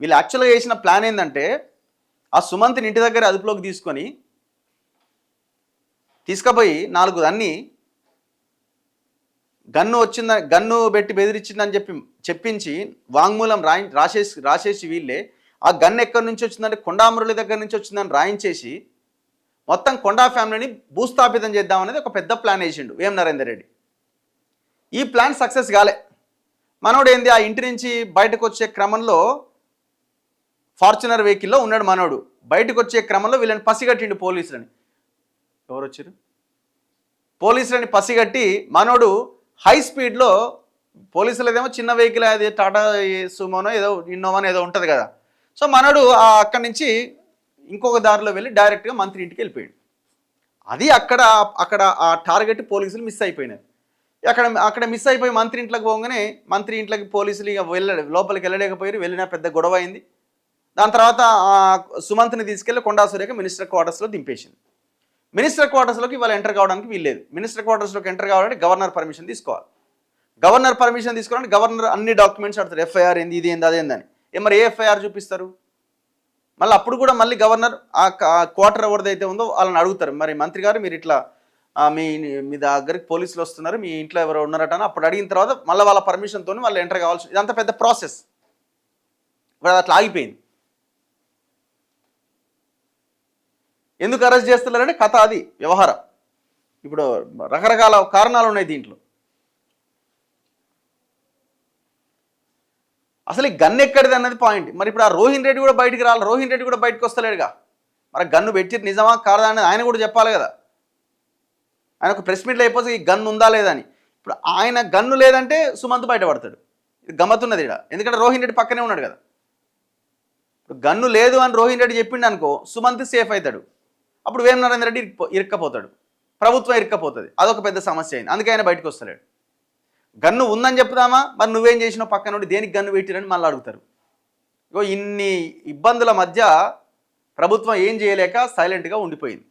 వీళ్ళు యాక్చువల్గా చేసిన ప్లాన్ ఏంటంటే ఆ సుమంత్ని ఇంటి దగ్గర అదుపులోకి తీసుకుపోయి 4 అన్ని గన్ను పెట్టి బెదిరించిందని చెప్పించి వాంగ్మూలం రాసేసి వీళ్ళే ఆ గన్ ఎక్కడి నుంచి వచ్చిందంటే కొండామురళి దగ్గర నుంచి వచ్చిందని రాయించేసి మొత్తం కొండా ఫ్యామిలీని భూస్థాపితం చేద్దామనేది ఒక పెద్ద ప్లాన్ వేసిండు వేం నరేందర్ రెడ్డి. ఈ ప్లాన్ సక్సెస్ కాలే. మనోడు ఏంది ఆ ఇంటి నుంచి బయటకు వచ్చే క్రమంలో ఫార్చునర్ వెహికల్లో ఉన్నాడు. మనోడు బయటకు వచ్చే క్రమంలో వీళ్ళని పసిగట్టిండు పోలీసులని. ఎవరు వచ్చారు? పోలీసులని పసిగట్టి మనోడు హై స్పీడ్లో, పోలీసులదేమో చిన్న వెహికల్, అది టాటా సుమోనో ఏదో ఇన్నోవానో ఏదో ఉంటుంది కదా. సో మనోడు అక్కడి నుంచి ఇంకొక దారిలో వెళ్ళి డైరెక్ట్గా మంత్రి ఇంటికి వెళ్ళిపోయాడు. అది అక్కడ ఆ టార్గెట్ పోలీసులు మిస్ అయిపోయినారు. అక్కడ మిస్ అయిపోయి మంత్రి ఇంట్లోకి పోగానే మంత్రి ఇంట్లోకి పోలీసులు ఇక లోపలికి వెళ్ళలేకపోయారు. వెళ్ళినా పెద్ద గొడవ అయింది. దాని తర్వాత సుమంత్ని తీసుకెళ్ళి కొండా సురేఖ మినిస్టర్ క్వార్టర్స్లో దింపేసింది. మినిస్టర్ క్వార్టర్స్లోకి వాళ్ళు ఎంటర్ కావడానికి వీల్లేదు. మినిస్టర్ క్వార్టర్స్లోకి ఎంటర్ కావాలంటే గవర్నర్ పర్మిషన్ తీసుకోవాలి. గవర్నర్ పర్మిషన్ తీసుకోవాలంటే గవర్నర్ అన్ని డాక్యుమెంట్స్ అడుగుతారు. ఎఫ్ఐఆర్ ఏంది, ఇది ఏంది, అదేందని. మరి ఏ ఎఫ్ఐఆర్ చూపిస్తారు? మళ్ళీ అప్పుడు కూడా మళ్ళీ గవర్నర్ ఆ క్వార్టర్ ఎవరిదైతే ఉందో వాళ్ళని అడుగుతారు. మరి మంత్రి గారు మీరు ఇట్లా మీ దగ్గరికి పోలీసులు వస్తున్నారు, మీ ఇంట్లో ఎవరో ఉన్నారట అని అప్పుడు అడిగిన తర్వాత మళ్ళీ వాళ్ళ పర్మిషన్తో వాళ్ళు ఎంటర్ కావాల్సి, ఇదంతా పెద్ద ప్రాసెస్. ఇప్పుడు అట్లా ఆగిపోయింది. ఎందుకు అరెస్ట్ చేస్తున్నారంటే కథ అది వ్యవహారం. ఇప్పుడు రకరకాల కారణాలు ఉన్నాయి దీంట్లో. అసలు ఈ గన్ను ఎక్కడిది అన్నది పాయింట్. మరి ఇప్పుడు ఆ రోహిన్ రెడ్డి కూడా బయటికి రావాలి. రోహిన్ రెడ్డి కూడా బయటకు వస్తలేడుగా. మరి గన్ను పెట్టి నిజమా కాదా అనేది ఆయన కూడా చెప్పాలి కదా. ఆయన ఒక ప్రెస్ మీట్లో అయిపోతే ఈ గన్ను ఉందా లేదా అని. ఇప్పుడు ఆయన గన్ను లేదంటే సుమంత్ బయటపడతాడు. ఇది గమ్మతున్నది ఇక్కడ. ఎందుకంటే రోహిన్ రెడ్డి పక్కనే ఉన్నాడు కదా. ఇప్పుడు గన్ను లేదు అని రోహిన్ రెడ్డి చెప్పిండు అనుకో, సుమంత్ సేఫ్ అవుతాడు. అప్పుడు వేం నరేందర్ రెడ్డి ఇరుక్కపోతాడు, ప్రభుత్వం ఇరుక్కపోతుంది. అదొక పెద్ద సమస్య అయింది. అందుకే ఆయన బయటకు వస్తలేడు. గన్ను ఉందని చెప్దామా, మరి నువ్వేం చేసినావు పక్కన నుండి, దేనికి గన్ను పెట్టిరని మళ్ళీ అడుగుతారు. ఇగో ఇన్ని ఇబ్బందుల మధ్య ప్రభుత్వం ఏం చేయలేక సైలెంట్గా ఉండిపోయింది.